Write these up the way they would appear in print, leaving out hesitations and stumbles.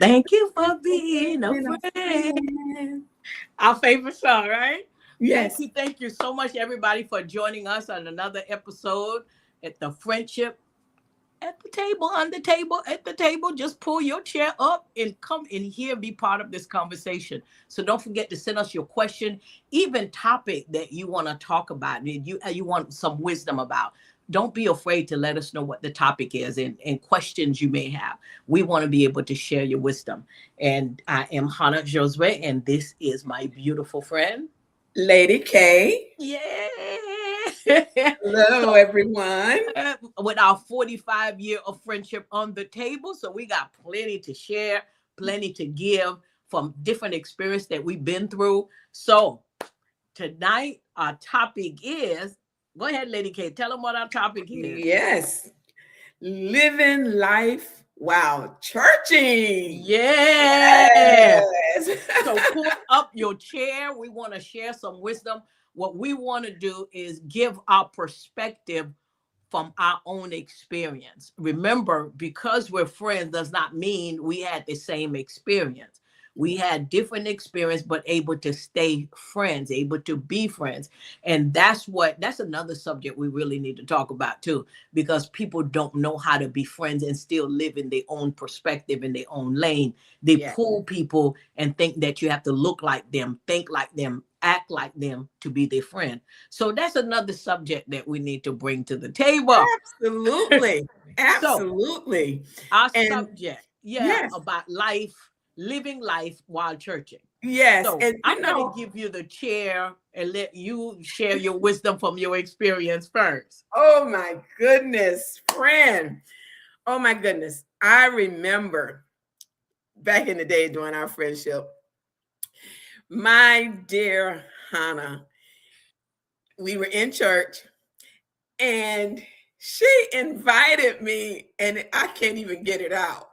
Thank you for being a Been a friend. friend. Our favorite song, right? Yes. Thank you so much, everybody, for joining us on another episode at the Friendship at the table, on the table, at the table. Just pull your chair up and come in here, be part of this conversation. So don't forget to send us your question, even topic that you want to talk about, that you want some wisdom about. Don't be afraid to let us know what the topic is and questions you may have. We want to be able to share your wisdom. And I am Hannah Josue, and this is my beautiful friend. Lady K. Yeah. Hello, So everyone. with our 45 year of friendship on the table. So we got plenty to share, plenty to give from different experience that we've been through. So tonight our topic is, go ahead, Lady K, tell them what our topic is. Yes. Living life while churching. Yeah. Yes. So pull up your chair. We want to share some wisdom. What we want to do is give our perspective from our own experience. Remember, because we're friends does not mean we had the same experience. We had different experience, but able to stay friends, able to be friends. And that's another subject we really need to talk about too, because people don't know how to be friends and still live in their own perspective, in their own lane. They Yeah. pull people and think that you have to look like them, think like them, act like them to be their friend. So that's another subject that we need to bring to the table. Absolutely. So Absolutely. our And subject, yes, about life, living life while churching. yes. So And I'm going to give you the chair and let you share your wisdom from your experience first. oh my goodness, friend. Oh my goodness. I remember back in the day during our friendship, my dear Hannah, we were in church and she invited me, and I can't even get it out.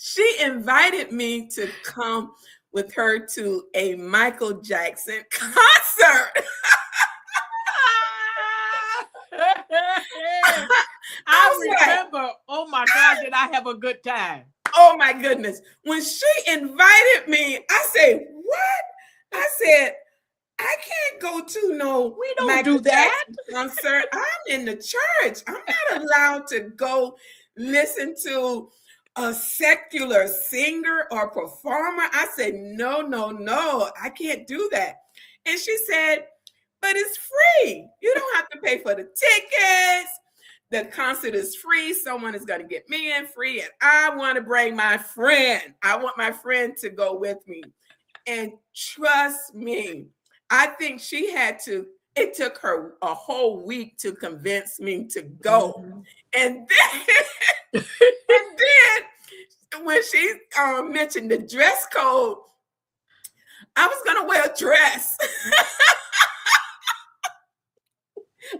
She invited me to come with her to a Michael Jackson concert. I Like, remember, oh my God, did I have a good time? oh my goodness. When she invited me, I said, what? I said, I can't go to no We don't Michael do that. Jackson concert. I'm in the church. I'm not allowed to go listen to a secular singer or performer. I said, no, no, no, I can't do that. And she said, but it's free. You don't have to pay for the tickets. The concert is free. Someone is going to get me in free. And I want to bring my friend. I want my friend to go with me. And trust me, I think she had to, it took her a whole week to convince me to go. Mhm. And then when she mentioned the dress code, I was going to wear a dress.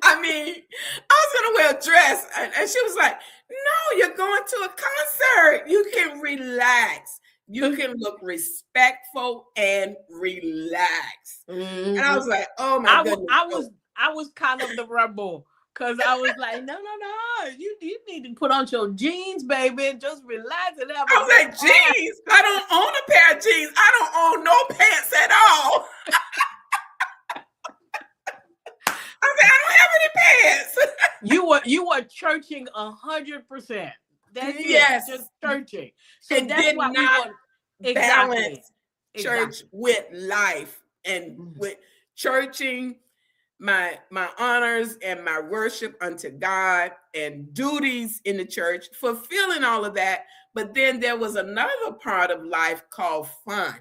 I mean, I was going to wear a dress. And she was like, no, you're going to a concert. You can relax. You can look respectful and relax. And I was like, oh my goodness. I was kind of the rebel because I was like, no. You need to put on your jeans, baby, and just relax and have I was like, jeans? I don't own a pair of jeans. I don't own no pants at all. I said, I don't have any pants. You were churching 100%. That's yes, it, just churching. So and that's did what not we want. balance church Exactly. with life and with churching my honors and my worship unto God and duties in the church, fulfilling all of that. But then there was another part of life called fun.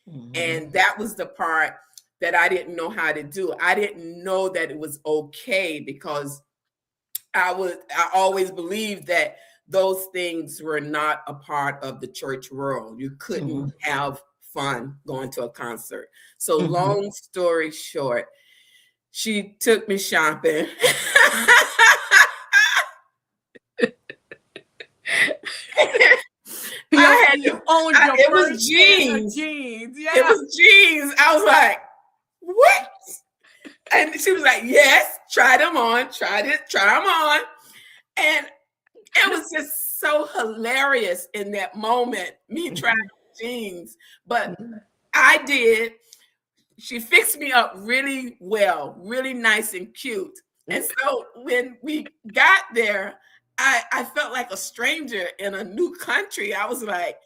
Mm-hmm. And that was the part that I didn't know how to do. I didn't know that it was okay because I always believed that those things were not a part of the church world. You couldn't have fun going to a concert. So long story short, she took me shopping. It was jeans. Yeah. It was jeans. I was like, what? And she was like, yes, try them on. Try them on. And it was just so hilarious in that moment, me trying jeans, but I did. She fixed me up really well, really nice and cute. And so when we got there, I felt like a stranger in a new country. I was like,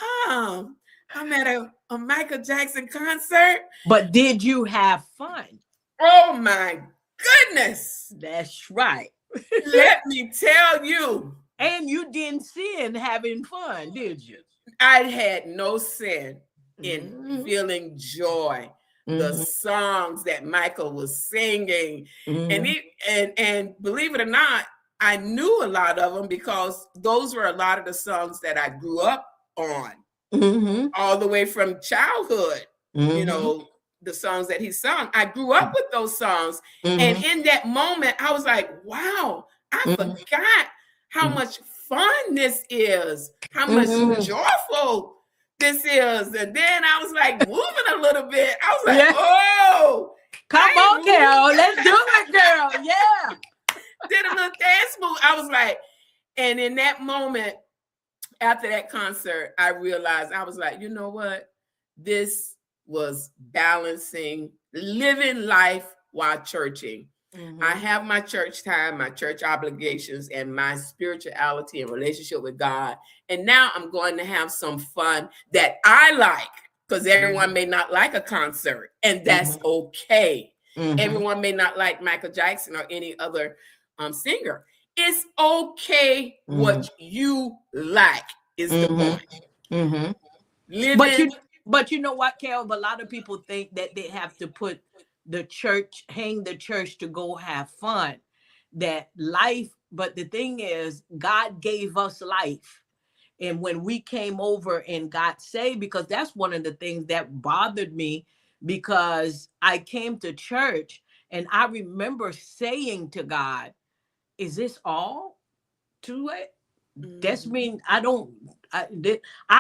I'm at a Michael Jackson concert. But did you have fun? Oh my goodness. That's right. Let me tell you. And you didn't sin having fun, did you? I had no sin in feeling joy. The songs that Michael was singing, and believe it or not, I knew a lot of them because those were a lot of the songs that I grew up on, all the way from childhood. You know, the songs that he sung, I grew up with those songs, and in that moment, I was like, "Wow, I forgot how much fun this is, how much joyful." This is, and then I was like moving a little bit. I was like, "Oh, come on, girl, let's do it, girl." Yeah, did a little dance move. I was like, and in that moment, after that concert, I realized I was like, you know what? This was balancing, living life while churching. I have my church time, my church obligations, and my spirituality and relationship with God. And now I'm going to have some fun that I like, because everyone may not like a concert, and that's okay. Everyone may not like Michael Jackson or any other singer. It's okay what you like is the point. But you know what, Carol? A lot of people think that they have to put the church, hang the church to go have fun. That life, but the thing is, God gave us life. And when we came over and got saved, because that's one of the things that bothered me, because I came to church and I remember saying to God, is this all to it? That's mean I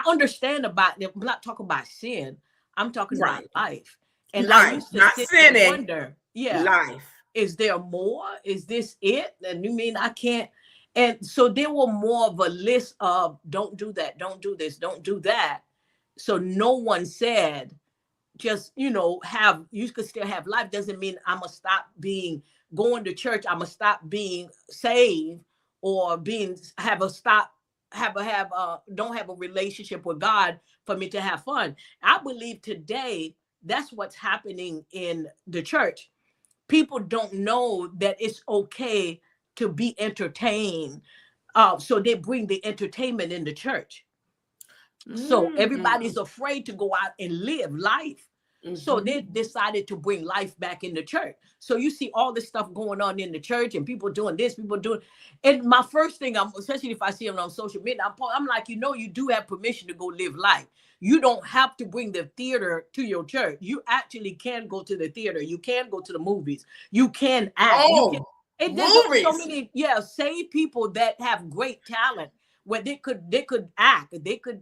understand about it. I'm not talking about sin. I'm talking about life. And life, not sinning. Wonder, life. Is there more? Is this it? And you mean I can't? And so there were more of a list of don't do that, don't do this, don't do that. So no one said, just, you could still have life. Doesn't mean I'm gonna stop going to church. I'm gonna stop being saved, or don't have a relationship with God for me to have fun. I believe today that's what's happening in the church. People don't know that it's okay to be entertained. So they bring the entertainment in the church. So everybody's afraid to go out and live life. So they decided to bring life back in the church. So you see all this stuff going on in the church, and people doing this, people doing. And my first thing, especially if I see them on social media, I'm like, you do have permission to go live life. You don't have to bring the theater to your church. You actually can go to the theater. You can go to the movies. You can act. There's so many, saved people that have great talent where they could act. They could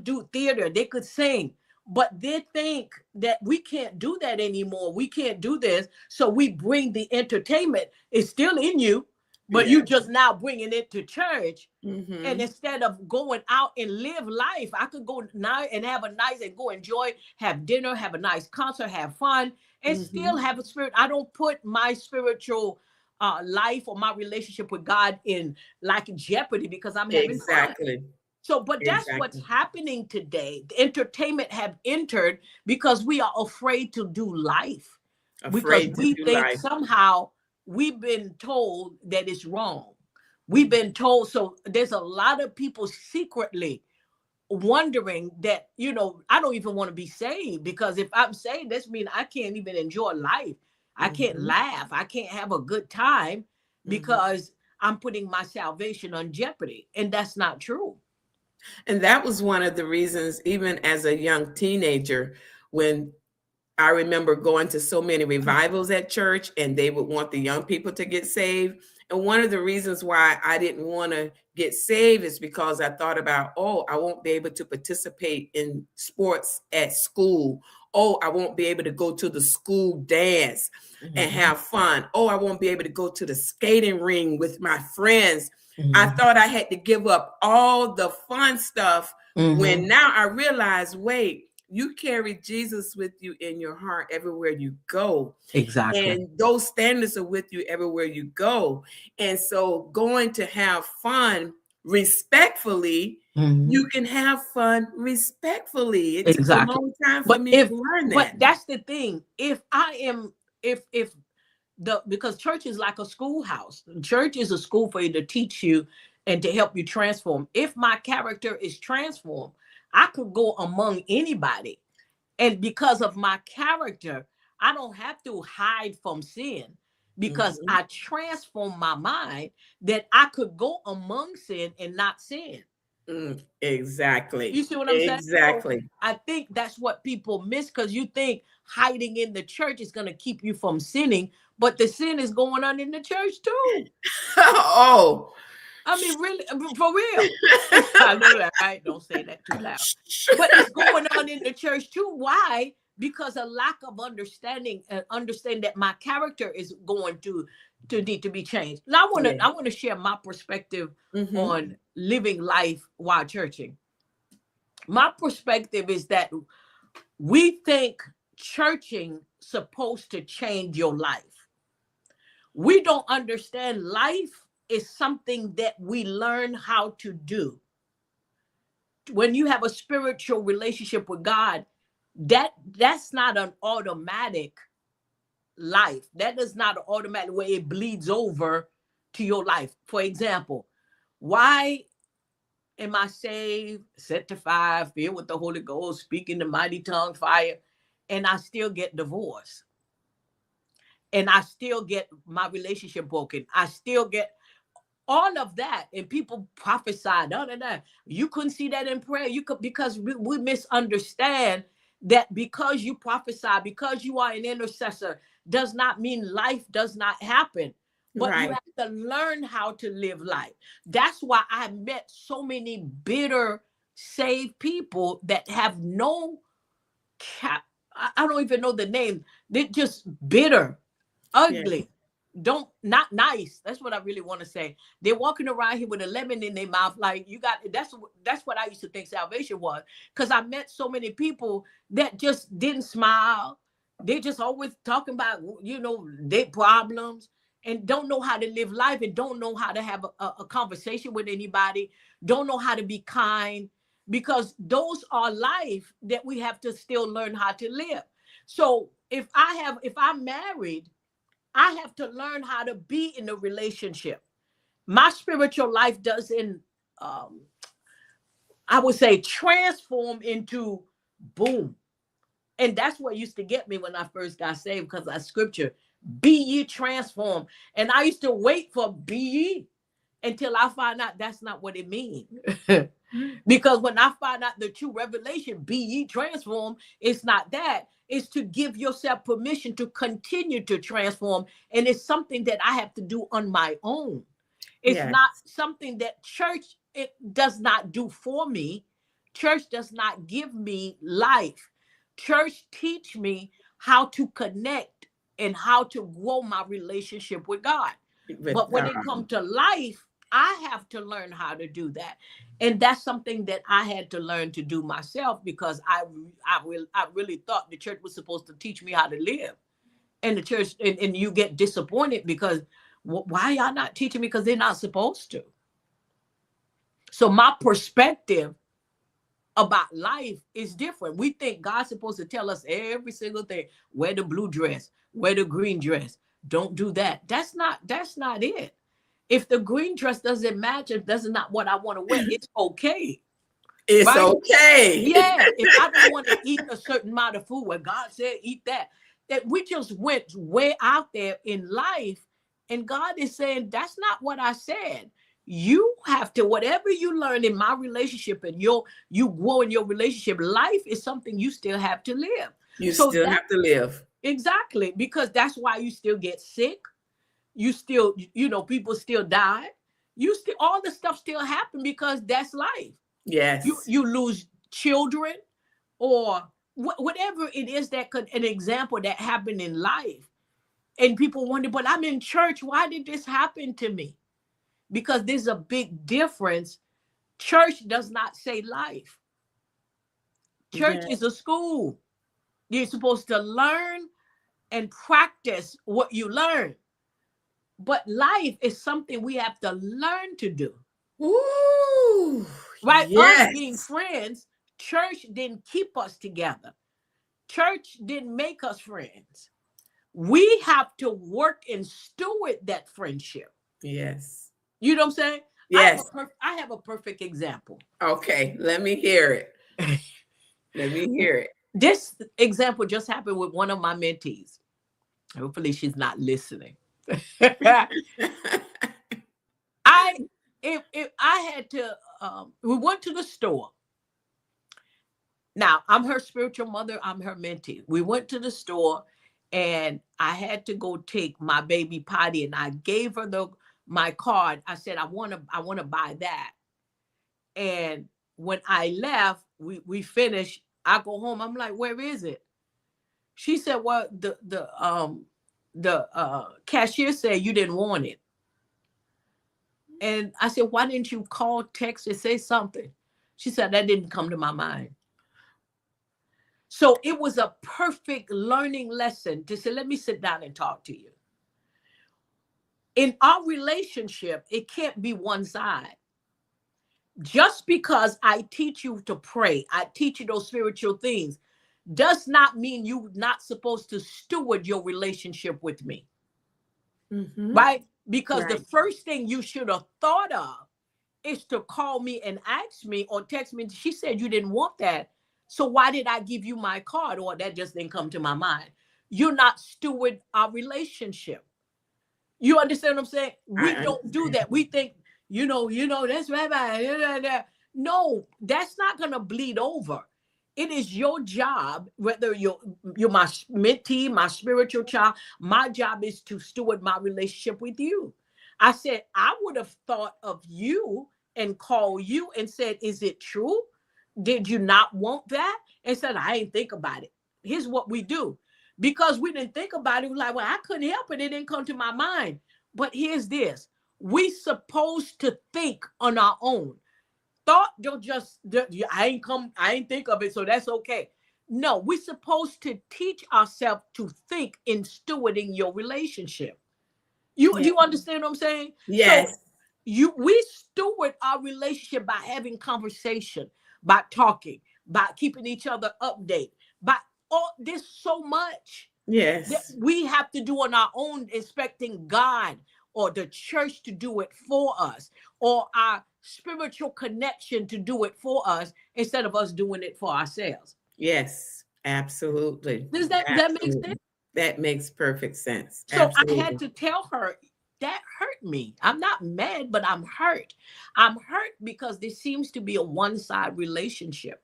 do theater. They could sing. But they think that we can't do that anymore. We can't do this. So we bring the entertainment. It's still in you, but you just now bringing it to church. And instead of going out and live life, I could go now and have a nice and go enjoy, have dinner, have a nice concert, have fun, and still have a spirit. I don't put my spiritual life or my relationship with God in like jeopardy because I'm having fun. So, but that's what's happening today. The entertainment have entered because we are afraid to do life. Because we think somehow we've been told that it's wrong. We've been told. So there's a lot of people secretly wondering that, I don't even want to be saved, because if I'm saved, that means I can't even enjoy life. I can't laugh. I can't have a good time because I'm putting my salvation on jeopardy. And that's not true. And that was one of the reasons, even as a young teenager, when I remember going to so many revivals at church and they would want the young people to get saved. And one of the reasons why I didn't want to get saved is because I thought about, I won't be able to participate in sports at school. I won't be able to go to the school dance and have fun. I won't be able to go to the skating ring with my friends I Mhm. thought I had to give up all the fun stuff when Mhm. now I realize, wait, you carry Jesus with you in your heart everywhere you go. Exactly. And those standards are with you everywhere you go. And so going to have fun respectfully, Mhm. you can have fun respectfully. It took a Exactly. long time for But me if to learn but that. that's the thing. If I am if the because church is like a schoolhouse. Church is a school for you to teach you and to help you transform. If my character is transformed, I could go among anybody. And because of my character, I don't have to hide from sin because Mhm. I transform my mind that I could go among sin and not sin. Exactly. You see what I'm saying? So Exactly. I think that's what people miss because you think hiding in the church is going to keep you from sinning, but the sin is going on in the church too. Oh. I mean, really, for real. I know that, right? Don't say that too loud. But it's going on in the church too. Why? Because a lack of understanding and understand that my character is going to need to be changed. Now Yeah. I want to share my perspective Mhm. on living life while churching. My perspective is that we think churching supposed to change your life. We don't understand life is something that we learn how to do. When you have a spiritual relationship with God, that's not an automatic life. That is not an automatic way it bleeds over to your life. For example, why am I saved, sanctified, filled with the Holy Ghost, speaking the mighty tongue fire, and I still get divorced? And I still get my relationship broken. I still get all of that. And people prophesy, no, no, no. You couldn't see that in prayer. You could because we misunderstand that because you prophesy, because you are an intercessor, does not mean life does not happen. But you Right. have to learn how to live life. That's why I met so many bitter saved people that have no cap. I don't even know the name. They're just bitter, Yeah. ugly, don't not nice. That's what I really want to say. They're walking around here with a lemon in their mouth, like you got. That's what I used to think salvation was, because I met so many people that just didn't smile. They just always talking about their problems and don't know how to live life and don't know how to have a conversation with anybody. Don't know how to be kind because those are life that we have to still learn how to live. So if I'm married, I have to learn how to be in a relationship. My spiritual life doesn't, um, I would say, transform into boom. And that's what used to get me when I first got saved because that scripture, be ye transformed. And I used to wait for be ye until I find out that's not what it means. Because when I find out the true revelation, be ye transformed, it's not that. It's to give yourself permission to continue to transform. And it's something that I have to do on my own. It's Yeah. not something that church it does not do for me. Church does not give me life. Church teach me how to connect and how to grow my relationship with God. With But when God. it comes to life, I have to learn how to do that. And that's something that I had to learn to do myself because I really thought the church was supposed to teach me how to live. And the church and you get disappointed because why y'all not teaching me because they're not supposed to. So my perspective about life is different. We think God's supposed to tell us every single thing. Wear the blue dress, wear the green dress. Don't do that. That's not it. If the green dress doesn't match, if that's not what I want to wear, it's okay. It's Right? okay. Yeah. If I don't want to eat a certain amount of food where God said eat that, that we just went way out there in life. And God is saying, that's not what I said. You have to, whatever you learn in my relationship and you grow in your relationship, life is something you still have to live. You So still that have to live. exactly because that's why you still get sick. You still, people still die. You still all the stuff still happen because that's life. you Yes. you lose children or whatever it is that could an example that happened in life and people wonder, but I'm in church, why did this happen to me? because there's a big difference. Church does not say life. Church Yeah. is a school. You're supposed to learn and practice what you learn. But life is something we have to learn to do. Ooh, Right? Us being yes. friends, church didn't keep us together. Church didn't make us friends. We have to work and steward that friendship. Yes. You know what I'm saying? Yes. I have a perfect example. Okay, let me hear it. Let me hear it. This example just happened with one of my mentees. Hopefully she's not listening. If I had to, we went to the store. Now, I'm her spiritual mother. I'm her mentee. We went to the store and I had to go take my baby potty, and I gave her my card. I said, I want to buy that. And when I left, we finished. I go home. I'm like, where is it? She said, well, the cashier said you didn't want it. And I said, why didn't you call, text, and say something? She said, that didn't come to my mind. So it was a perfect learning lesson to say, let me sit down and talk to you. In our relationship, it can't be one side. Just because I teach you to pray, I teach you those spiritual things, does not mean you're not supposed to steward your relationship with me. Mm-hmm. Right? Because Right. the first thing you should have thought of is to call me and ask me or text me. She said you didn't want that. So why did I give you my card? Or that just didn't come to my mind. You're not steward our relationship. You understand what I'm saying? We don't do that. We think, that's right. No, that's not going to bleed over. It is your job, whether you're my mentee, my spiritual child. My job is to steward my relationship with you. I said, I would have thought of you and called you and said, is it true? Did you not want that? And said, I didn't think about it. Here's what we do. Because we didn't think about it, we're like, well, I couldn't help it. It didn't come to my mind. But here's this. We supposed to think on our own. Thought don't just, I ain't think of it, so that's okay. No, we're supposed to teach ourselves to think in stewarding your relationship. You understand what I'm saying? Yes. So we steward our relationship by having conversation, by talking, by keeping each other updated, by there's so much Yes. that we have to do on our own, expecting God or the church to do it for us, or our spiritual connection to do it for us, instead of us doing it for ourselves. Yes, absolutely. Does that make sense? That makes perfect sense. So Absolutely. I had to tell her, that hurt me. I'm not mad, but I'm hurt. I'm hurt because there seems to be a one-side relationship,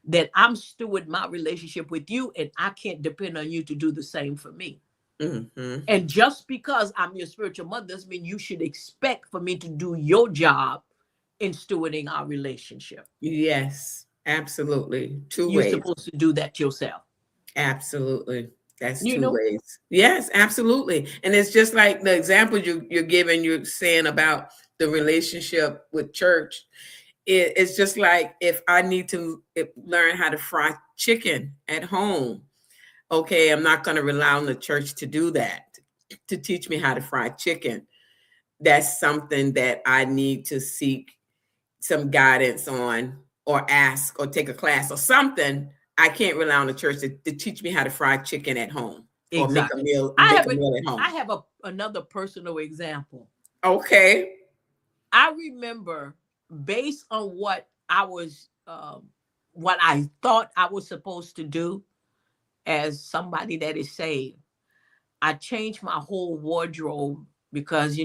that I'm steward my relationship with you, and I can't depend on you to do the same for me. Mm-hmm. And just because I'm your spiritual mother doesn't mean you should expect for me to do your job in stewarding our relationship. Yes, absolutely. Two You're ways. supposed to do that yourself. Absolutely. That's You two know? ways. Yes, absolutely. And it's just like the example you're giving, you're saying about the relationship with church. It's just like if I need to learn how to fry chicken at home, okay, I'm not going to rely on the church to do that, to teach me how to fry chicken. That's something that I need to seek some guidance on, or ask, or take a class or something. I can't rely on the church to teach me how to fry chicken at home, or Exactly. make a meal at home. I have another personal example. Okay. I remember, based on what I was, what I thought I was supposed to do as somebody that is saved, I changed my whole wardrobe because,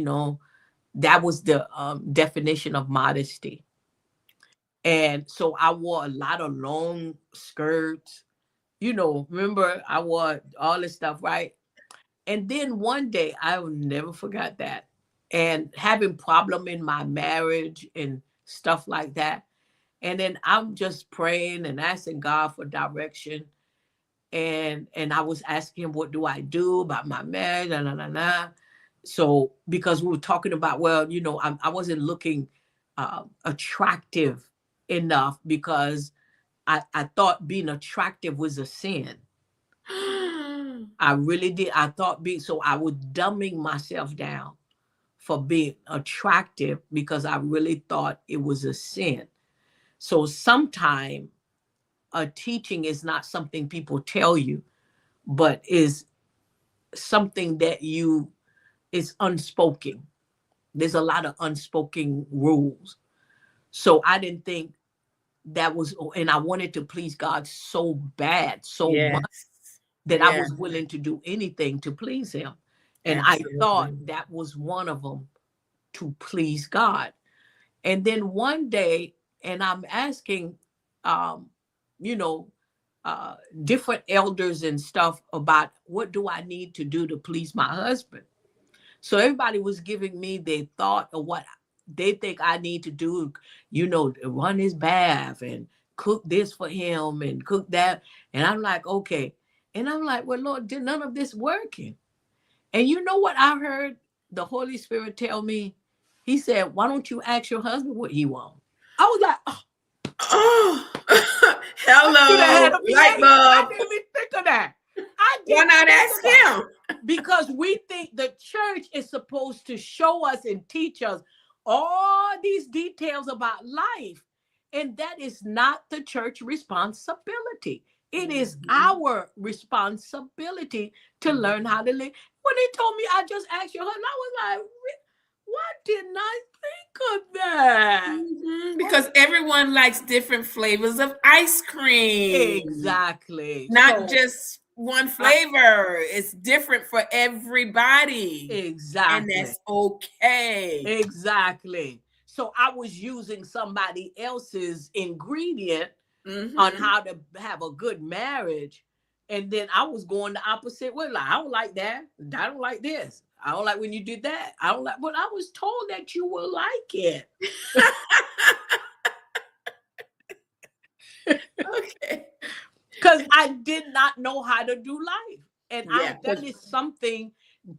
that was the definition of modesty. And so I wore a lot of long skirts, remember I wore all this stuff, right? And then one day, I will never forget that. And having problem in my marriage and stuff like that. And then I'm just praying and asking God for direction. And I was asking him, what do I do about my marriage? So because we were talking about, well, I wasn't looking attractive enough because I thought being attractive was a sin. I really did. I thought so I was dumbing myself down for being attractive because I really thought it was a sin. So sometimes a teaching is not something people tell you, but is something that is unspoken. There's a lot of unspoken rules. So I didn't think that was, and I wanted to please God so bad, so much, that I was willing to do anything to please him. And absolutely. I thought that was one of them, to please God. And then one day, and I'm asking, different elders and stuff about what do I need to do to please my husband. So everybody was giving me their thought of what they think I need to do, run his bath and cook this for him and cook that. And I'm like, okay. And I'm like, well, Lord, did none of this working? And you know what I heard the Holy Spirit tell me? He said, why don't you ask your husband what he wants? I was like, oh, hello, light bulb. I didn't even think of that. Why not ask him? Because we think the church is supposed to show us and teach us all these details about life. And that is not the church responsibility. It is our responsibility to learn how to live. When they told me, I just asked your husband, I was like, what didn't I think of that? Because everyone likes different flavors of ice cream. Exactly. Not just one flavor. It's different for everybody. Exactly. And that's okay. Exactly. So I was using somebody else's ingredient on how to have a good marriage. And then I was going the opposite way. Like, I don't like that. I don't like this. I don't like when you did that. I don't like, but I was told that you will like it. Okay. Because I did not know how to do life. And that is something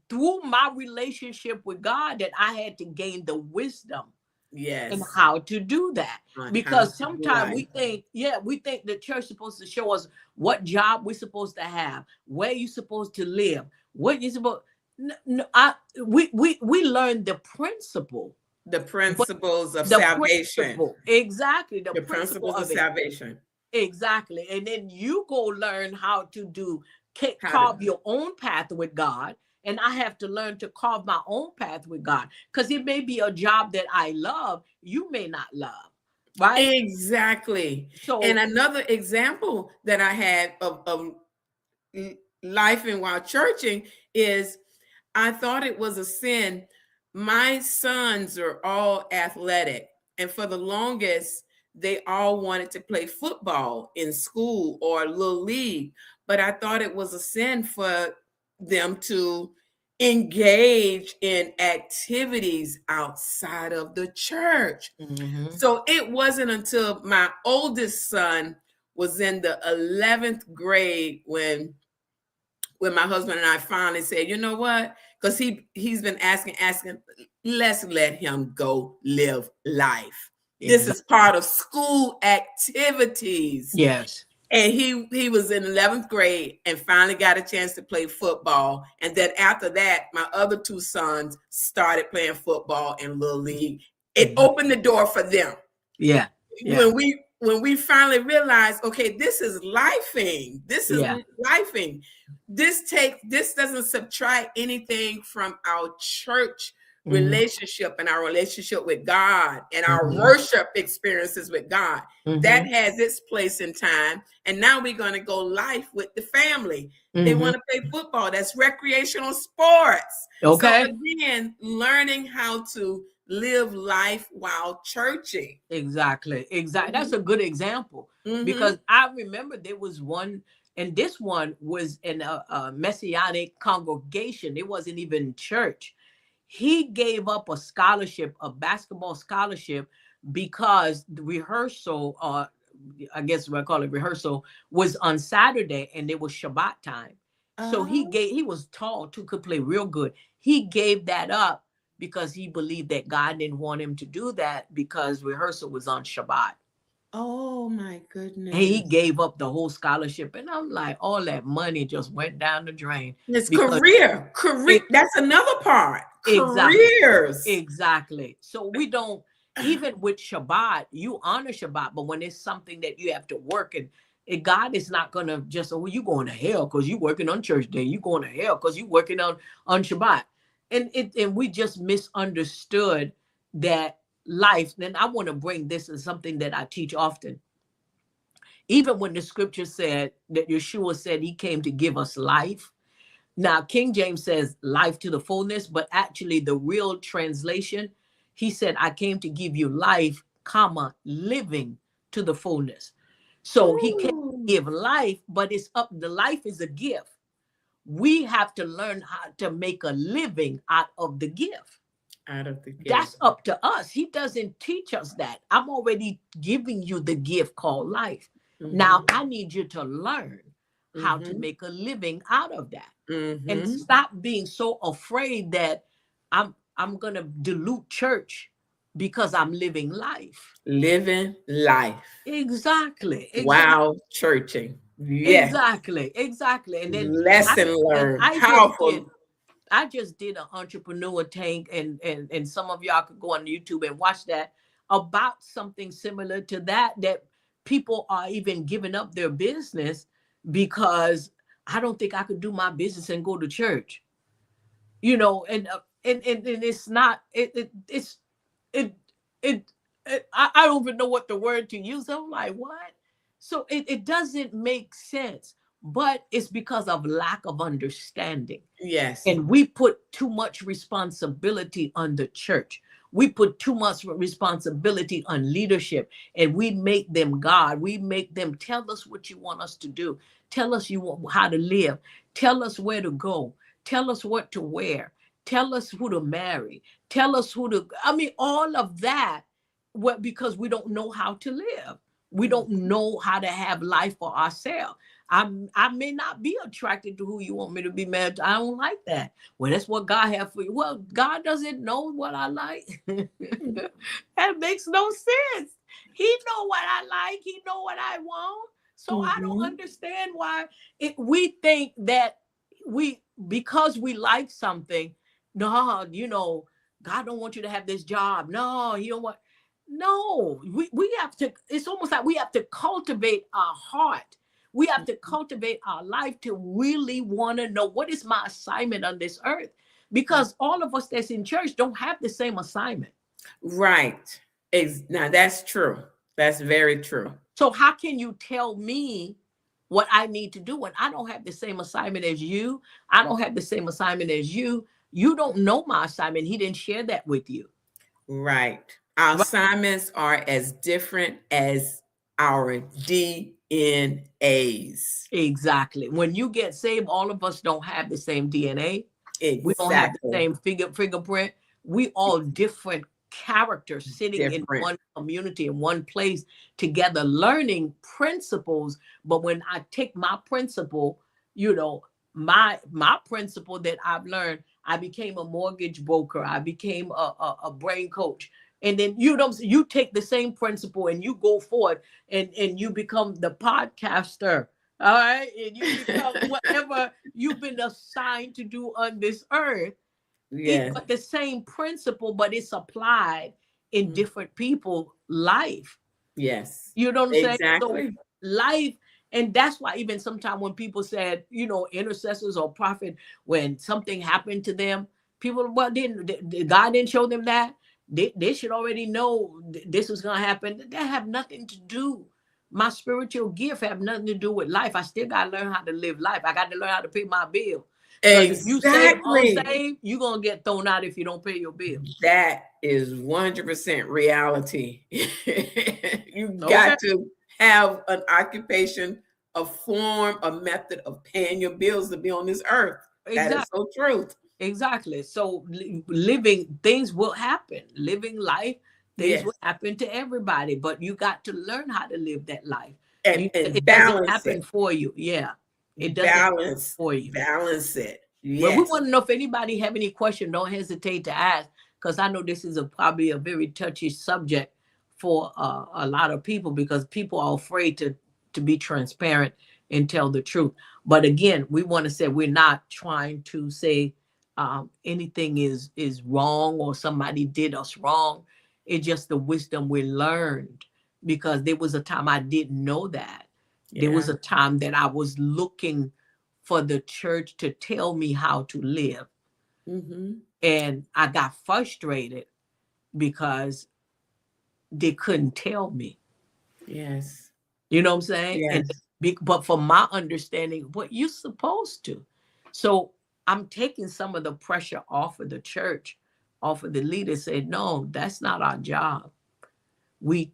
through my relationship with God that I had to gain the wisdom. Yes. And how to do that. Because sometimes we think the church is supposed to show us what job we're supposed to have, where you're supposed to live, what you're supposed. We learn the principle. The principles of salvation. Exactly. The principles of salvation. Exactly. And then you go learn how to carve your own path with God. And I have to learn to carve my own path with God. Because it may be a job that I love, you may not love. Right? Exactly. So, and another example that I had of life and while churching is I thought it was a sin. My sons are all athletic. And for the longest, they all wanted to play football in school or little league. But I thought it was a sin for them to engage in activities outside of the church. So it wasn't until my oldest son was in the 11th grade when my husband and I finally said, you know what? Because he's been asking, let's let him go live life. This is part of school activities. Yes. And he was in 11th grade and finally got a chance to play football. And then after that, my other two sons started playing football in Little League. It opened the door for them. Yeah. When we finally realized, okay, this is lifing. This is lifing. This doesn't subtract anything from our church relationship and our relationship with God and our worship experiences with God. That has its place in time. And now we're going to go life with the family. They want to play football. That's recreational sports. Okay. So again, learning how to live life while churching. Exactly. That's a good example because I remember there was one, and this one was in a Messianic congregation. It wasn't even church. He gave up a scholarship, a basketball scholarship, because the rehearsal, I guess we'll call it rehearsal, was on Saturday and it was Shabbat time. So he was tall too, could play real good. He gave that up because he believed that God didn't want him to do that because rehearsal was on Shabbat. Oh my And goodness. he gave up the whole scholarship. And I'm like, all that money just went down the drain. His because career. That's another part. Careers. Exactly. So we don't, even with Shabbat, you honor Shabbat, but when it's something that you have to work and God is not going to just, oh, you going to hell because you working on church day. You going to hell because you working on Shabbat. And we just misunderstood that life. And I want to bring this as something that I teach often. Even when the scripture said that Yeshua said he came to give us life. Now, King James says life to the fullness, but actually the real translation, he said, I came to give you life, comma, living to the fullness. So he can give life, but the life is a gift. We have to learn how to make a living out of the gift. That's up to us. He doesn't teach us that. I'm already giving you the gift called life. Now I need you to learn how to make a living out of that. And stop being so afraid that I'm gonna dilute church because I'm living life. Living life. Exactly. Wow, churching. Yes. Exactly. And then lesson learned. Powerful. I just did an entrepreneur tank, and some of y'all could go on YouTube and watch that about something similar to that people are even giving up their business because I don't think I could do my business and go to church. And it's not I don't even know what the word to use. I'm like, what? So it doesn't make sense, but it's because of lack of understanding. Yes. And we put too much responsibility on the church. We put too much responsibility on leadership, and we make them God. We make them tell us what you want us to do. Tell us how to live. Tell us where to go. Tell us what to wear. Tell us who to marry. Tell us all of that, because we don't know how to live. We don't know how to have life for ourselves. I may not be attracted to who you want me to be married to. I don't like that. Well, that's what God has for you. Well, God doesn't know what I like. That makes no sense. He know what I like. He know what I want. So I don't understand why we think that because we like something, no, God don't want you to have this job. No, he don't want. No, we have to, it's almost like we have to cultivate our heart. We have to cultivate our life to really want to know, what is my assignment on this earth? Because all of us that's in church don't have the same assignment. Right. Now that's true. That's very true. So how can you tell me what I need to do when I don't have the same assignment as you? I don't have the same assignment as you. You don't know my assignment. He didn't share that with you. Right. Our assignments are as different as our DNAs. Exactly. When you get saved, all of us don't have the same DNA. Exactly. We don't have the same fingerprint. We all different characters sitting in one community, in one place together, learning principles. But when I take my principle, my principle that I've learned, I became a mortgage broker. I became a brain coach. And then you take the same principle and you go forward and you become the podcaster. All right. And you become whatever you've been assigned to do on this earth. Yeah. It's the same principle, but it's applied in different people's life. Yes. You know what I'm saying? Exactly. So life, and that's why even sometimes when people said, intercessors or prophet, when something happened to them, people, God didn't show them that. They should already know this was going to happen. That have nothing to do. My spiritual gift have nothing to do with life. I still got to learn how to live life. I got to learn how to pay my bill. Exactly. If you say unsaved, you're going to get thrown out if you don't pay your bill. That is 100% reality. Got to have an occupation, a form, a method of paying your bills to be on this earth. Exactly. That is so true. Exactly. So living, things will happen. Living life, things will happen to everybody. But you got to learn how to live that life. And it balance doesn't happen for you. Yeah. It doesn't for you. Balance it. Yes. Well, we want to know if anybody have any question. Don't hesitate to ask, because I know this is probably a very touchy subject for a lot of people, because people are afraid to be transparent and tell the truth. But again, we want to say we're not trying to say anything is wrong or somebody did us wrong. It's just the wisdom we learned, because there was a time I didn't know that. Yeah. There was a time that I was looking for the church to tell me how to live. Mm-hmm. And I got frustrated because they couldn't tell me. Yes. You know what I'm saying? Yes. But from my understanding, what you're supposed to. So I'm taking some of the pressure off of the church, off of the leaders. Say, no, that's not our job. We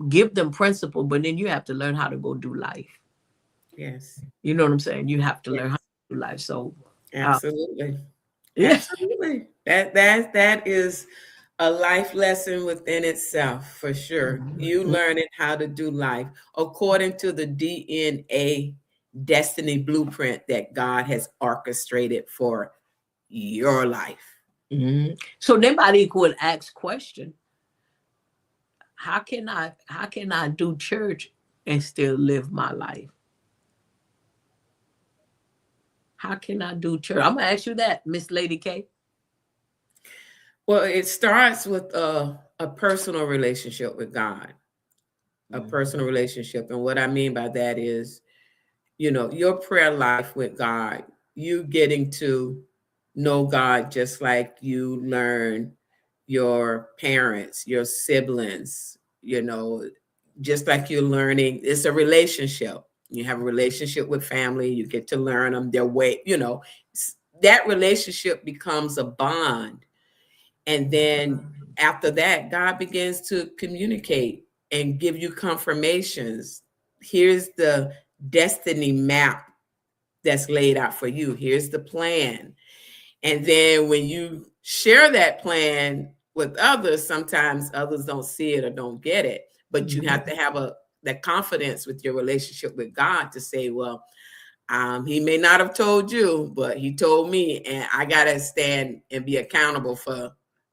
give them principle, but then you have to learn how to go do life. Yes. You know what I'm saying? You have to learn how to do life. So absolutely. Absolutely. That is a life lesson within itself, for sure. Mm-hmm. You learning how to do life according to the DNA destiny blueprint that God has orchestrated for your life. Mm-hmm. So nobody could ask question, how can I do church and still live my life? How can I do church? I'm gonna ask you that, Miss Lady K. Well, it starts with a personal relationship with God, a personal relationship. And what I mean by that is, your prayer life with God, you getting to know God just like you learn your parents, your siblings, just like you're learning. It's a relationship. You have a relationship with family. You get to learn them, their way, that relationship becomes a bond. And then after that, God begins to communicate and give you confirmations. Here's the destiny map that's laid out for you. Here's the plan. And then when you share that plan with others, sometimes others don't see it or don't get it. But you have to have that confidence with your relationship with God to say, well, he may not have told you, but he told me, and I got to stand and be accountable for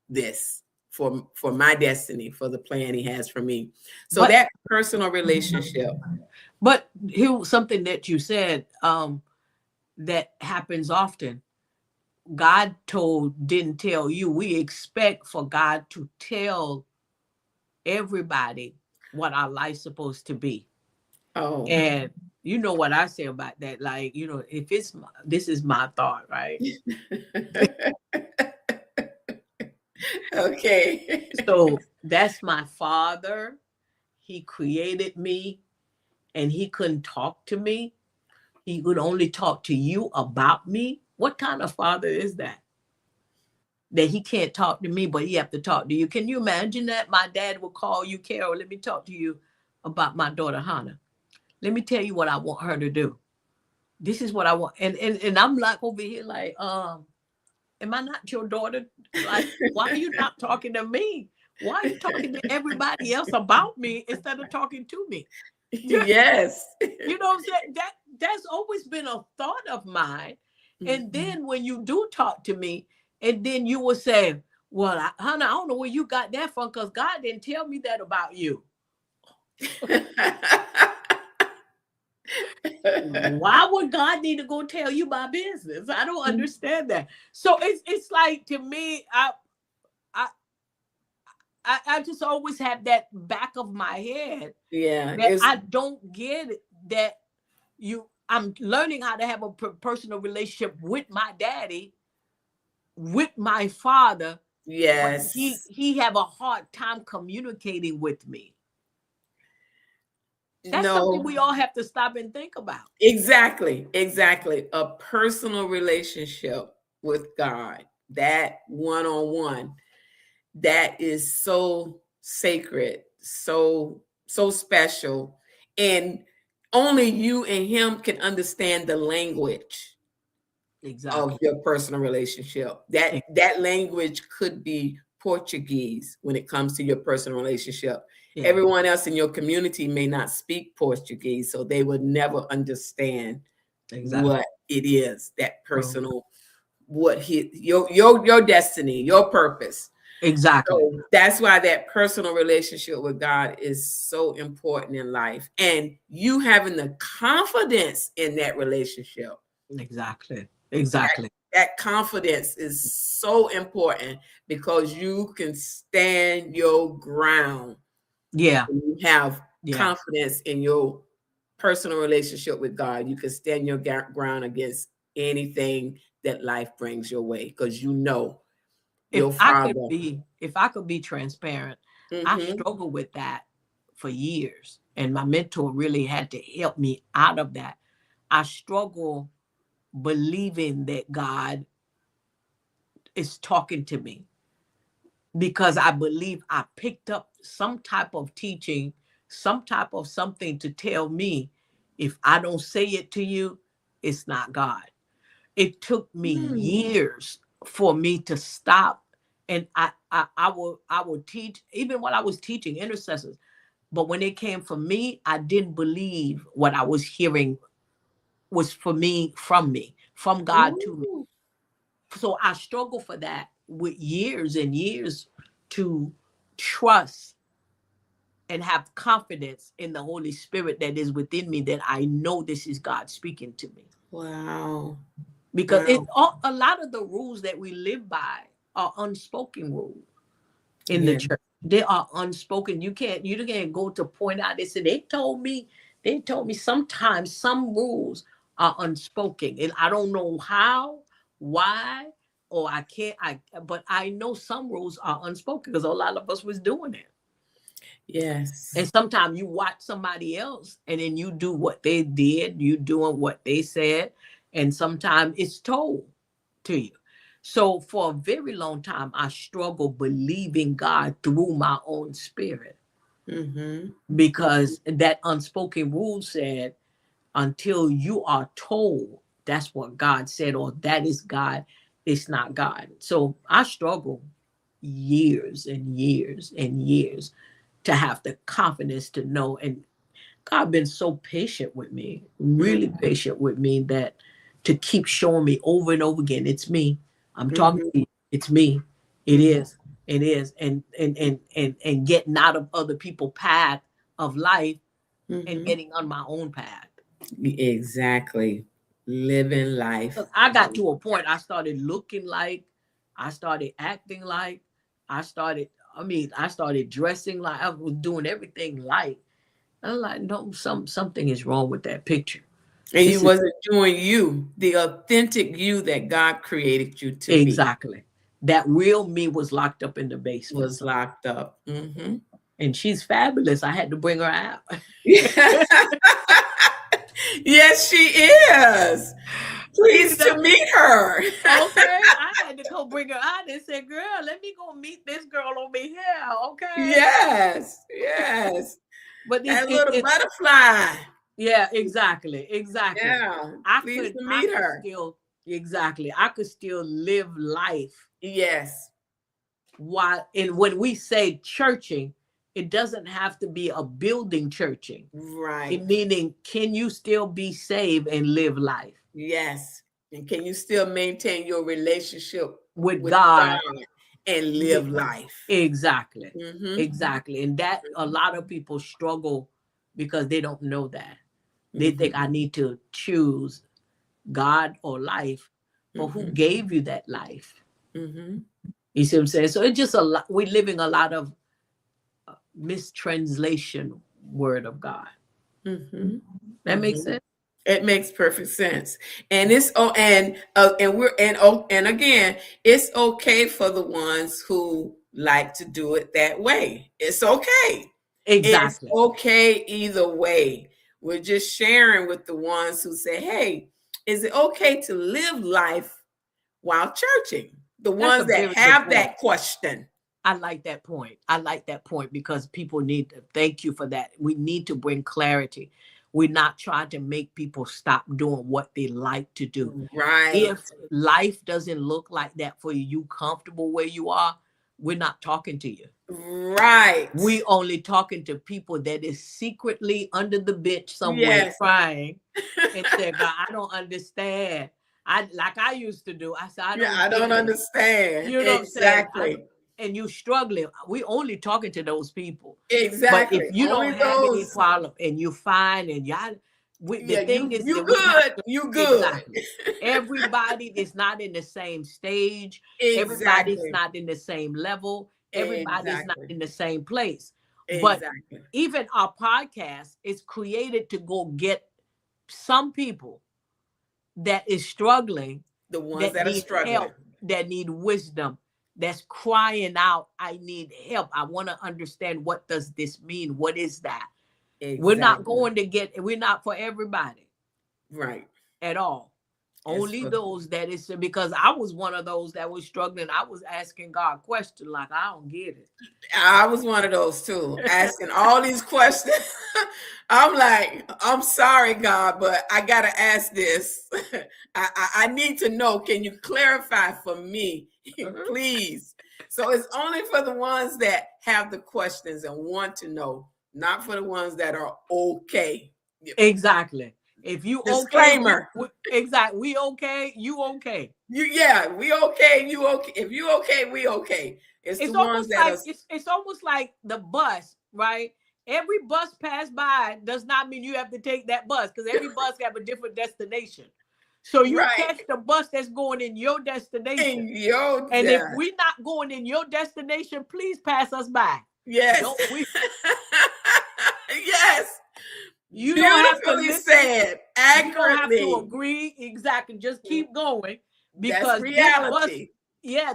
this, for my destiny, for the plan he has for me. So that personal relationship. But here's something that you said that happens often. God didn't tell you. We expect for God to tell everybody what our life's supposed to be. Oh. And you know what I say about that? Like, if this is my thought, right? Okay. So that's my father. He created me, and he couldn't talk to me. He would only talk to you about me. What kind of father is that? That he can't talk to me, but he have to talk to you. Can you imagine that? My dad would call you, Carol, let me talk to you about my daughter, Hannah. Let me tell you what I want her to do. This is what I want. And I'm like over here like, am I not your daughter? Like, why are you not talking to me? Why are you talking to everybody else about me instead of talking to me? Yes. You know what I'm saying? That's always been a thought of mine. Mm-hmm. And then when you do talk to me, and then you will say, well, Hannah, I don't know where you got that from, because God didn't tell me that about you. Why would God need to go tell you my business? I don't understand that. So it's like, to me, I just always have that back of my head. Yeah. That I don't get it, that I'm learning how to have a personal relationship with my daddy, with my father. Yes. He have a hard time communicating with me. That's something we all have to stop and think about. Exactly. A personal relationship with God, that one-on-one, that is so sacred, so special. And only you and him can understand the language of your personal relationship. That language could be Portuguese when it comes to your personal relationship. Yeah. Everyone else in your community may not speak Portuguese, so they would never understand Exactly. what it is, that personal, your destiny, your purpose. Exactly. So that's why that personal relationship with God is so important in life. And you having the confidence in that relationship. Exactly. Exactly. That confidence is so important because you can stand your ground. Yeah. When you have Yeah. confidence in your personal relationship with God, you can stand your ground against anything that life brings your way because you know your Father. If I could be transparent, I Mhm. struggled with that for years, and my mentor really had to help me out of that. I struggle believing that God is talking to me because I believe I picked up some type of teaching, some type of something to tell me if I don't say it to you, it's not God. It took me years for me to stop. And I will teach, even when I was teaching intercessors, but when it came from me, I didn't believe what I was hearing was for me, from God to me. Ooh. So I struggle for that with years and years to trust and have confidence in the Holy Spirit that is within me, that I know this is God speaking to me. Wow. Because Wow. a lot of the rules that we live by are unspoken rules in the Yeah. church. They are unspoken. You can't go to point out. They said they told me sometimes some rules are unspoken, and I don't know how, why, or I can't. But I know some rules are unspoken because a lot of us was doing it. Yes. And sometimes you watch somebody else and then you do what they did, you doing what they said, and sometimes it's told to you. So for a very long time, I struggled believing God through my own spirit Mm-hmm. because that unspoken rule said, until you are told that's what God said or that is God, it's not God. So I struggled years and years and years to have the confidence to know. And God been so patient with me, really patient with me, that to keep showing me over and over again, it's me. I'm talking to you. It's me. It is. It is. And getting out of other people's path of life and getting on my own path. Exactly. Living life. I got to a point I started looking like, I started acting like, I started dressing like, I was doing everything like. I'm like, no, something is wrong with that picture. And you This is wasn't doing you, the authentic you that God created you to be. exactly. That real me was locked up in the basement. Was locked up. Mm-hmm. And she's fabulous. I had to bring her out. Yes, she is. Pleased to meet her. Okay. I had to go bring her out and say, girl, let me go meet this girl over here. Okay. Yes. Yes. But That little butterfly. Yeah, exactly. Yeah. Pleased to meet her. I could still live life. Yes. And when we say churching, it doesn't have to be a building churching. Right. Meaning, can you still be saved and live life? Yes. And can you still maintain your relationship with God and live life? Exactly. Mm-hmm. Exactly. And that a lot of people struggle because they don't know that. They think I need to choose God or life, but who gave you that life? You see what I'm saying? So it's just a lot. We're living a lot of mistranslation word of God. That makes sense. It makes perfect sense. And it's and again, it's okay for the ones who like to do it that way. It's okay. Exactly. It's okay either way. We're just sharing with the ones who say, hey, is it okay to live life while churching? The ones that have that question. I like that point. Because people need to thank you for that. We need to bring clarity. We're not trying to make people stop doing what they like to do. Right. If life doesn't look like that for you, you comfortable where you are, we're not talking to you. Right. We only talking to people that is secretly under the bench somewhere Yes. crying and say, God, I don't understand. I used to do. I said, I Yeah, don't I don't get it. understand. You know what I'm saying? Exactly. And you struggling. We only talking to those people. But if Exactly. you Only don't have any those. problem and you're fine and y'all, the Yeah, thing is you that we have good. to, You good. exactly. Everybody is not in the same stage. Everybody's Exactly. not in the same level. Everybody's not Exactly. in the same place. But Exactly. even our podcast is created to go get some people that is struggling, The ones that that are need struggling. help, that need wisdom, that's crying out, I need help. I want to understand, what does this mean? What is that? We're not Exactly. going to get, we're not for everybody Right. at all. It's Only for- those that is, because I was one of those that was struggling. I was asking God questions like, I don't get it. I was one of those too, asking all these questions. I'm like, I'm sorry, God, but I gotta ask this. I need to know. Can you clarify for me, please? So it's only for the ones that have the questions and want to know, not for the ones that are okay. Exactly. If you Disclaimer. okay, exactly. We okay, you okay. We okay. You okay? If you okay, we okay. It's the ones Almost that like are. it's almost like the bus, right? Every bus pass by does not mean you have to take that bus, because every bus have a different destination. So you Right. catch the bus that's going in your destination. And if we're not going in your destination, please pass us by. Yes. Yes. You don't have to listen. Said. Accurately. You don't have to agree. Exactly. Just keep going, because that's reality.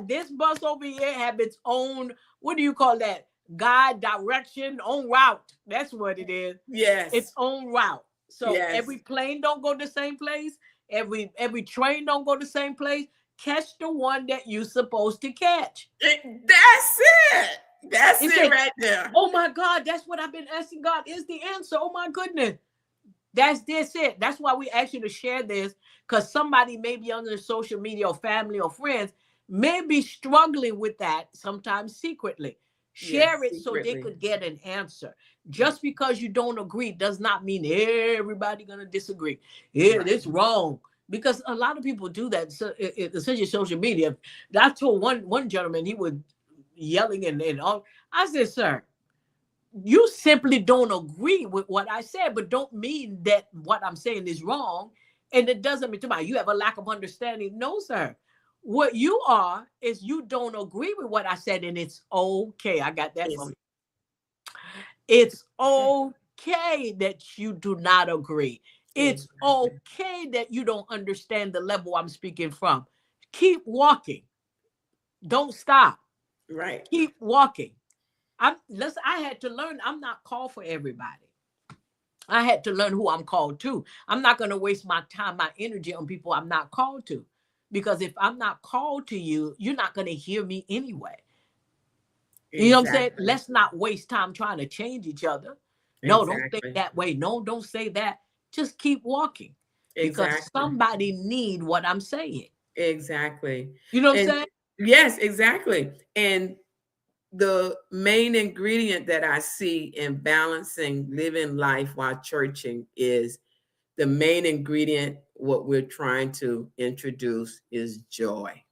This bus over here have its own, what do you call that? Guide, direction, own route. That's what it is. Yes. Its own route. So every plane don't go the same place. Every train don't go the same place. Catch the one that you're supposed to catch. That's it. That's it right there. Oh my God, that's what I've been asking God. Is the answer? Oh my goodness. That's it. That's why we ask you to share this, because somebody maybe on their social media or family or friends may be struggling with that, sometimes secretly. Share it so they could get an answer. Just because you don't agree does not mean everybody gonna disagree. Yeah, it's wrong. Because a lot of people do that. So especially social media. I told one gentleman, he was yelling and all. I said, sir, you simply don't agree with what I said, but don't mean that what I'm saying is wrong. And it doesn't mean you have a lack of understanding. No, sir. What you are is you don't agree with what I said, and it's okay. I got that from you. It's okay that you do not agree. It's okay that you don't understand the level I'm speaking from. Keep walking. Don't stop. Right. Keep walking. I had to learn I'm not called for everybody. I had to learn who I'm called to. I'm not going to waste my time, my energy on people I'm not called to. Because if I'm not called to you, you're not going to hear me anyway. You know what I'm saying? Let's not waste time trying to change each other. No, don't think that way. No, don't say that. Just keep walking. Because somebody need what I'm saying. Exactly. You know what I'm saying? Yes, exactly. And the main ingredient that I see in balancing living life while churching is the main ingredient. What we're trying to introduce is joy.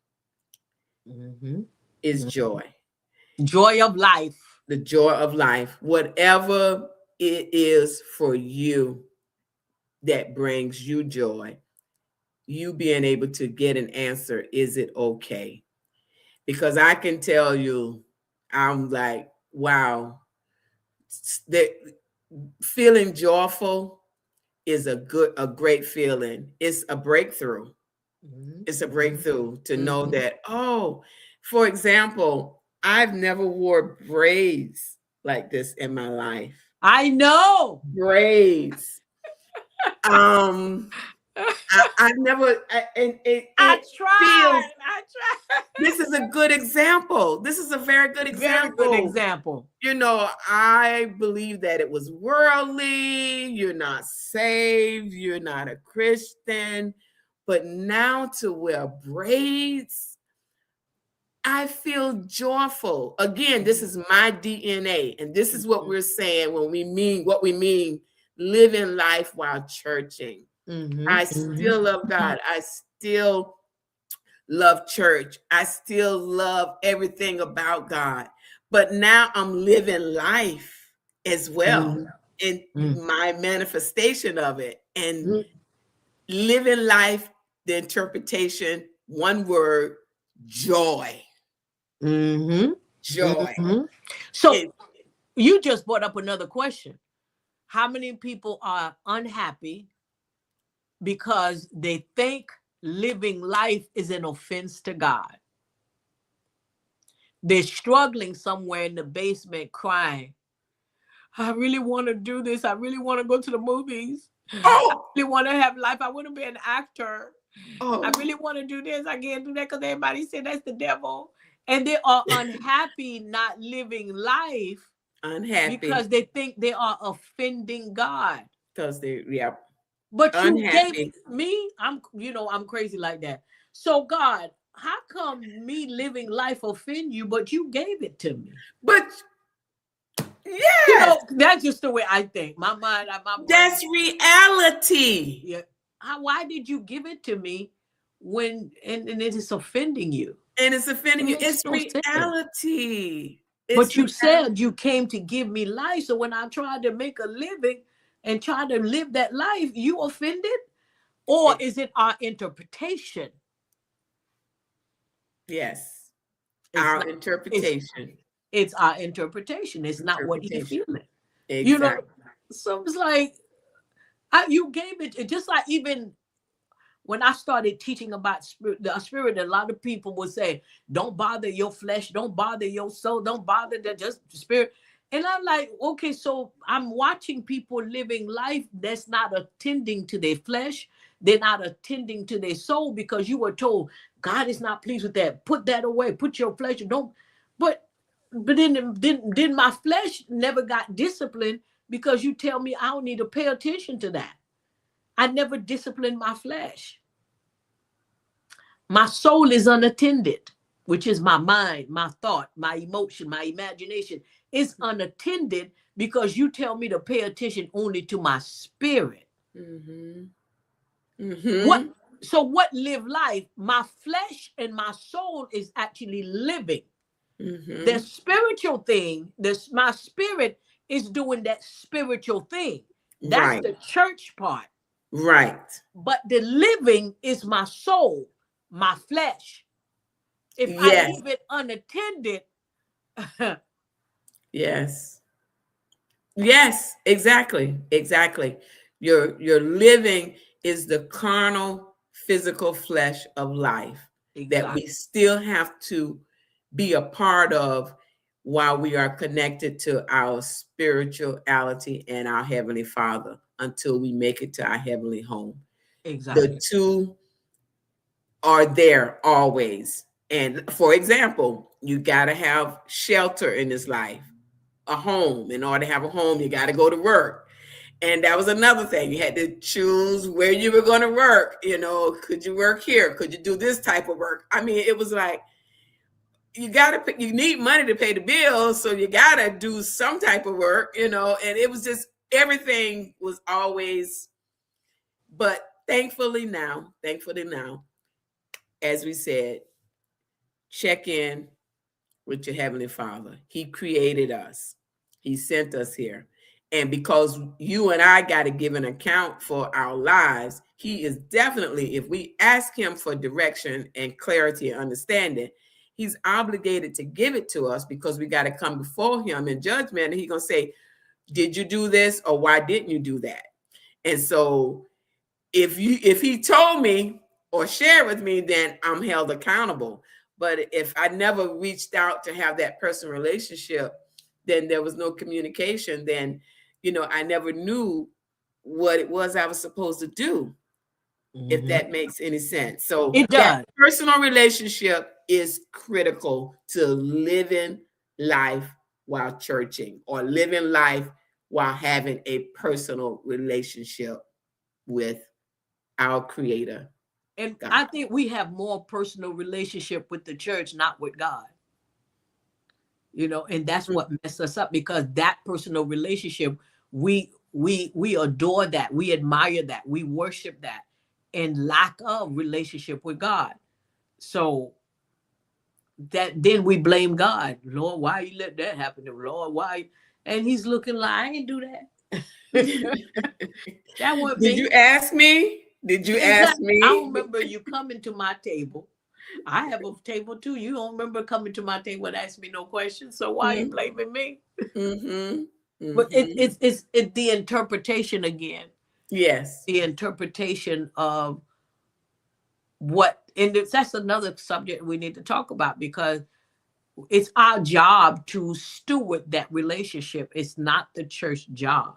Is joy. Joy of life. The joy of life. Whatever it is for you that brings you joy, you being able to get an answer, is it okay? Because I can tell you, I'm like, wow, that feeling joyful is a great feeling. It's a breakthrough. It's a breakthrough to know that, for example, I've never wore braids like this in my life. I know. Braids. I never, I tried. This is a good example. This is a very good example. Very good example. You know, I believe that it was worldly. You're not saved. You're not a Christian. But now to wear braids, I feel joyful. Again, this is my DNA. And this is what we're saying when we mean what we mean living life while churching. I still love God. I still love church. I still love everything about God. But now I'm living life as well in my manifestation of it. And living life, the interpretation, one word, joy. Joy. So you just brought up another question. How many people are unhappy because they think living life is an offense to God? They're struggling somewhere in the basement crying. I really want to do this. I really want to go to the movies. I really want to have life. I want to be an actor. I really want to do this. I can't do that because everybody said that's the devil. And they are unhappy not living life. Unhappy. Because they think they are offending God. Because they, But unhappy. You gave me, I'm crazy like that. So God, how come me living life offend you, but you gave it to me? But yeah, that's just the way I think. My mind, my brain. That's reality. Yeah. Why did you give it to me when and it is offending you? And it's offending you. It's reality. But you said you came to give me life. So when I tried to make a living and try to live that life, you offended? Or is it our interpretation? Yes. Our interpretation. It's our interpretation. It's not what he's feeling. Exactly. So it's like you gave it, just like even when I started teaching about the spirit, a lot of people would say, don't bother your flesh, don't bother your soul, don't bother just the spirit. And I'm like, okay, so I'm watching people living life that's not attending to their flesh. They're not attending to their soul because you were told God is not pleased with that. Put that away. Put your flesh. But then my flesh never got disciplined because you tell me I don't need to pay attention to that. I never disciplined my flesh. My soul is unattended, which is my mind, my thought, my emotion, my imagination is unattended because you tell me to pay attention only to my spirit. What live life? My flesh and my soul is actually living. The spiritual thing, my spirit is doing that spiritual thing. That's the church part. Right. But the living is my soul, my flesh. If I leave it unattended. Yes, exactly. Your living is the carnal, physical flesh of life that we still have to be a part of while we are connected to our spirituality and our Heavenly Father until we make it to our heavenly home. Exactly. The two are there always. And for example, you got to have shelter in this life, a home. In order to have a home, you got to go to work. And that was another thing. You had to choose where you were going to work. Could you work here? Could you do this type of work? I mean, it was like, you need money to pay the bills. So you got to do some type of work, and it was just, everything was always, but thankfully now, as we said, check in with your Heavenly Father. He created us. He sent us here. And because you and I got to give an account for our lives, he is definitely, if we ask him for direction and clarity and understanding, he's obligated to give it to us because we got to come before him in judgment. And he's going to say, did you do this or why didn't you do that? And so if he told me or shared with me, then I'm held accountable. But if I never reached out to have that personal relationship, then there was no communication. Then, I never knew what it was I was supposed to do, if that makes any sense. So it does. That personal relationship is critical to living life while churching, or living life while having a personal relationship with our Creator And God. I think we have more personal relationship with the church, not with God. And that's what messed us up, because that personal relationship, we adore that, we admire that, we worship that, and lack of relationship with God. So that then we blame God. Lord, why you let that happen? Lord, why? And he's looking like, I ain't do that. That wasn't Did me. you ask me? Did you ask me? I don't remember you coming to my table. I have a table too. You don't remember coming to my table and asking me no questions. So why are you blaming me? But it's the interpretation again. Yes. The interpretation of what, and that's another subject we need to talk about, because it's our job to steward that relationship. It's not the church job.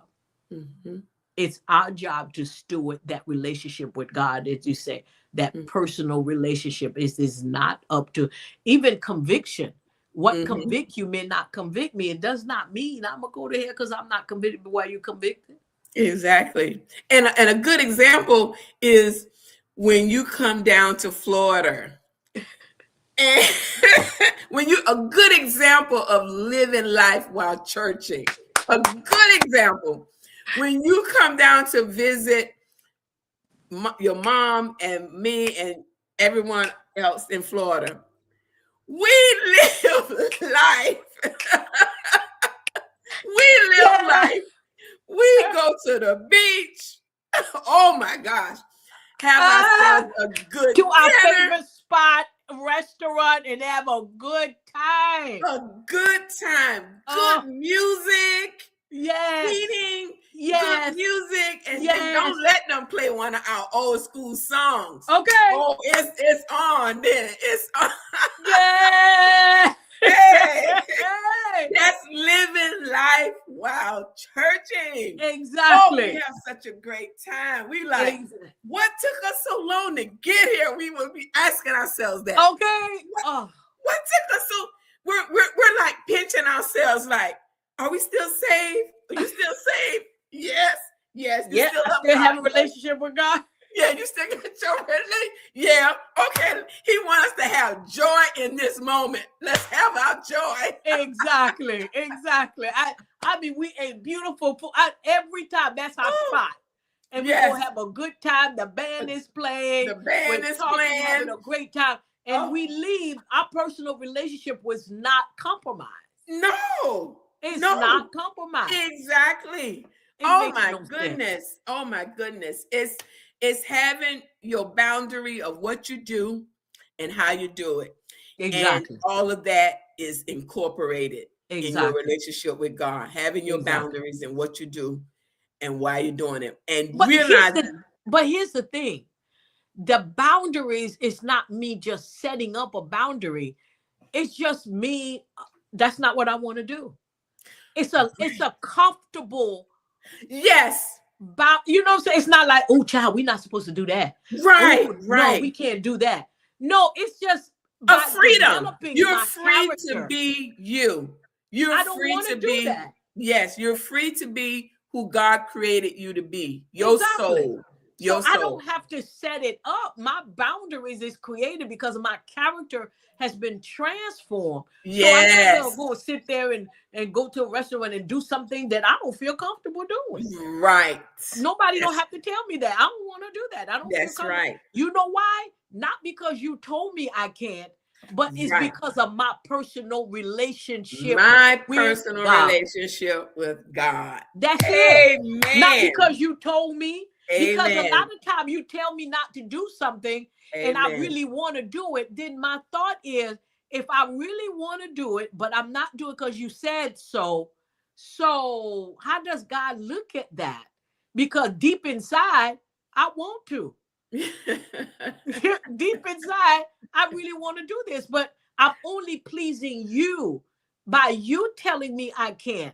It's our job to steward that relationship with God, as you say. That personal relationship is not up to even conviction. What convict you may not convict me. It does not mean I'm gonna go to hell because I'm not convicted by why you convicted. Exactly. And a good example is when you come down to Florida. And a good example of living life while churching. A good example. When you come down to visit your mom and me and everyone else in Florida, we live life. Life. We go to the beach. Oh my gosh. Have ourselves a good to our dinner. favorite spot, restaurant, and have a good time. A good time. Good music. Yes. Eating. Yes. Good music. And yes. don't let them play one of our old school songs. Okay. Oh, it's on then. It's on. Yeah. Hey. That's living life while churching. Exactly. Oh, we have such a great time. We like, what took us so long to get here? We would be asking ourselves that. Okay. What took us so? We're like pinching ourselves. Like, are we still saved? Are you still saved? Yes. You still have a relationship with God. Yeah, you still got your relationship. Yeah. Okay. He wants us to have joy in this moment. Let's have our joy. Exactly. I mean, we ate beautiful food every time. That's our spot. And we're going to have a good time. The band is playing. Having a great time. And we leave. Our personal relationship was not compromised. No. It's not compromised. Exactly. Oh my goodness. Oh my goodness. It's having your boundary of what you do and how you do it. Exactly. And all of that is incorporated in your relationship with God. Having your boundaries and what you do and why you're doing it. And realizing. But here's the thing. The boundaries is not me just setting up a boundary. It's just me. That's not what I want to do. It's a comfortable. Yes. You know what I'm saying? It's not like, oh, child, we're not supposed to do that. Right. No, we can't do that. No, it's just a freedom. You're free character. to be you. You're free to be that. Yes, you're free to be who God created you to be. Your soul. Your soul. I don't have to set it up. My boundaries is created because my character has been transformed. Yes. So I'm not gonna go sit there and go to a restaurant and do something that I don't feel comfortable doing. Right. Nobody don't have to tell me that. I don't want to do that. I don't. That's right. You know why? Not because you told me I can't, but it's because of my personal relationship. Relationship with God. That's it. Not because you told me. Amen. Because a lot of time you tell me not to do something. Amen. And I really want to do it, then my thought is, if I really want to do it, but I'm not doing it because you said so how does God look at that? Because deep inside, I want to. Deep inside, I really want to do this, but I'm only pleasing you by you telling me I can't.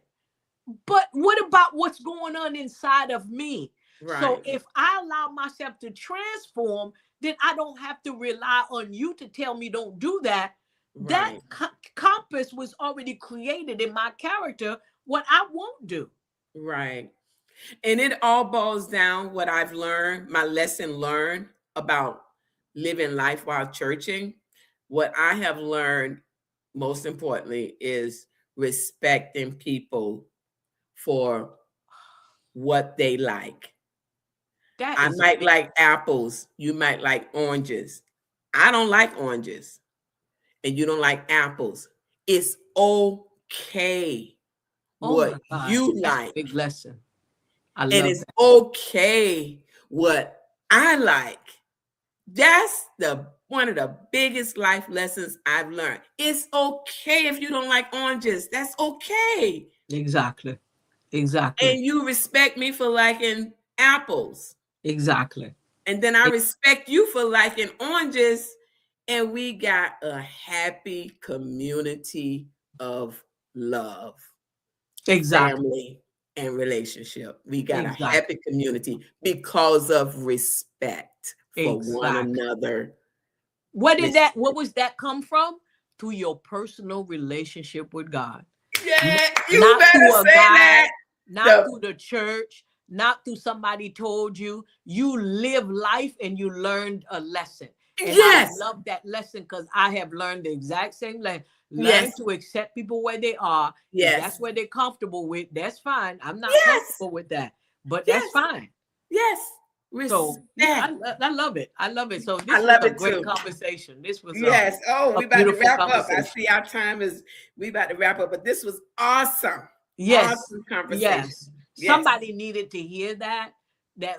But what about what's going on inside of me? Right. So if I allow myself to transform, then I don't have to rely on you to tell me don't do that. Right. That compass was already created in my character, what I won't do. Right. And it all boils down what I've learned, my lesson learned about living life while churching, what I have learned most importantly is respecting people for what they like. I might like apples, you might like oranges. I don't like oranges, and you don't like apples. It's okay what you like. Big lesson. I love And it's that. okay what I like. That's one of the biggest life lessons I've learned. It's okay if you don't like oranges. That's okay. Exactly. Exactly. And you respect me for liking apples. Exactly. And then I respect you for liking oranges. And we got a happy community of love, family, and relationship. We got a happy community because of respect for one another. What was that come from? Through your personal relationship with God. Yeah, you better say that. Not through the church, not through somebody told you. You live life and you learned a lesson. And I love that lesson because I have learned the exact same lesson. Learn to accept people where they are. If that's where they're comfortable with, that's fine. I'm not comfortable with that, but that's fine. Yes. So yeah, I love it. I love it. So this was a great conversation. This was we about to wrap up. I see our time we about to wrap up, but this was awesome. Awesome conversation. Yes. Somebody needed to hear that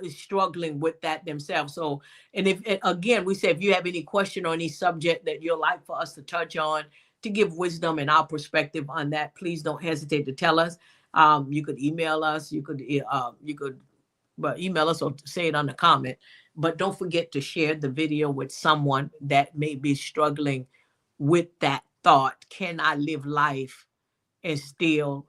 is struggling with that themselves. So, and if again, we say if you have any question or any subject that you'd like for us to touch on to give wisdom and our perspective on that, please don't hesitate to tell us. You could email us. You could but email us or say it on the comment. But don't forget to share the video with someone that may be struggling with that thought. Can I live life and still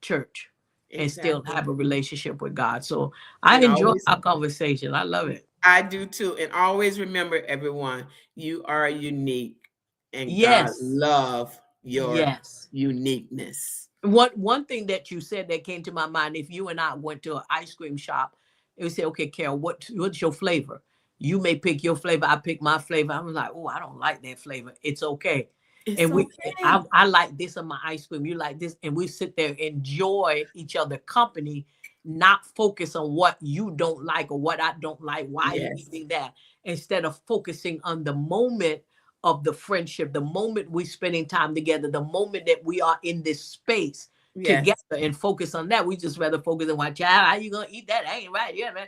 church and still have a relationship with God? So I enjoy our conversation. I love it. I do too. And always remember, everyone, you are unique and God love your uniqueness. One thing that you said that came to my mind, if you and I went to an ice cream shop, it would say, okay, Carol, what's your flavor? You may pick your flavor. I pick my flavor. I was like, oh, I don't like that flavor. It's okay. I like this on my ice cream. You like this. And we sit there, enjoy each other company, not focus on what you don't like or what I don't like. Why are you eating that? Instead of focusing on the moment of the friendship, the moment we're spending time together, the moment that we are in this space together and focus on that. We just rather focus on what, child, how you gonna eat that? That ain't right. Yeah, man.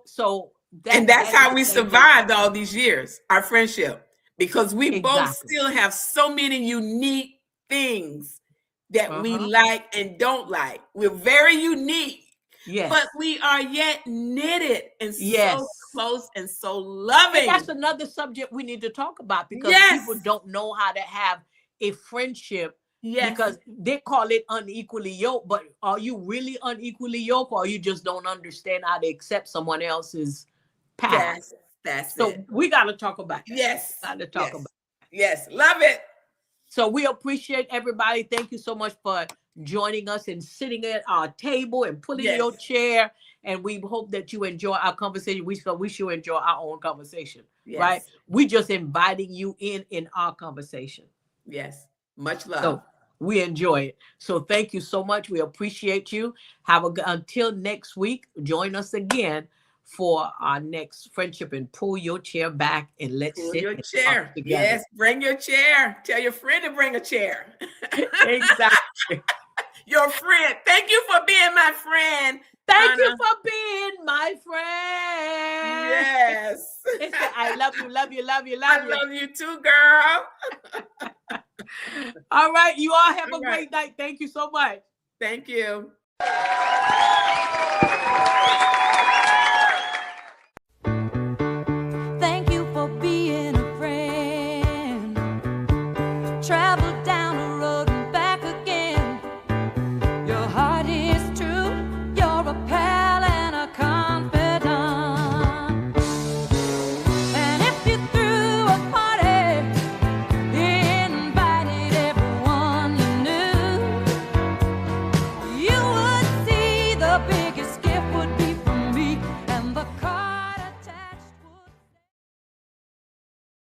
So that's how we survived all these years, our friendship, because we both still have so many unique things that we like and don't like. We're very unique. Yes. But we are yet knitted and so close and so loving. And that's another subject we need to talk about because people don't know how to have a friendship because they call it unequally yoked. But are you really unequally yoked, or you just don't understand how to accept someone else's path? That's so we got to talk about it. Yes. Got to talk about it. Yes. Love it. So we appreciate everybody. Thank you so much for joining us and sitting at our table and pulling your chair. And we hope that you enjoy our conversation. We should enjoy our own conversation, right? We just inviting you in our conversation. Yes. Much love. So we enjoy it. So thank you so much. We appreciate you. Until next week, join us again for our next friendship and pull your chair back and let's sit your chair. Yes, bring your chair. Tell your friend to bring a chair. Exactly. Your friend. Thank you for being my friend. Thank you for being my friend. Yes. I love you, love you, love you, love you. I love you too, girl. All right. You all have a great night. Thank you so much. Thank you. Thank you for being a friend. Travel down.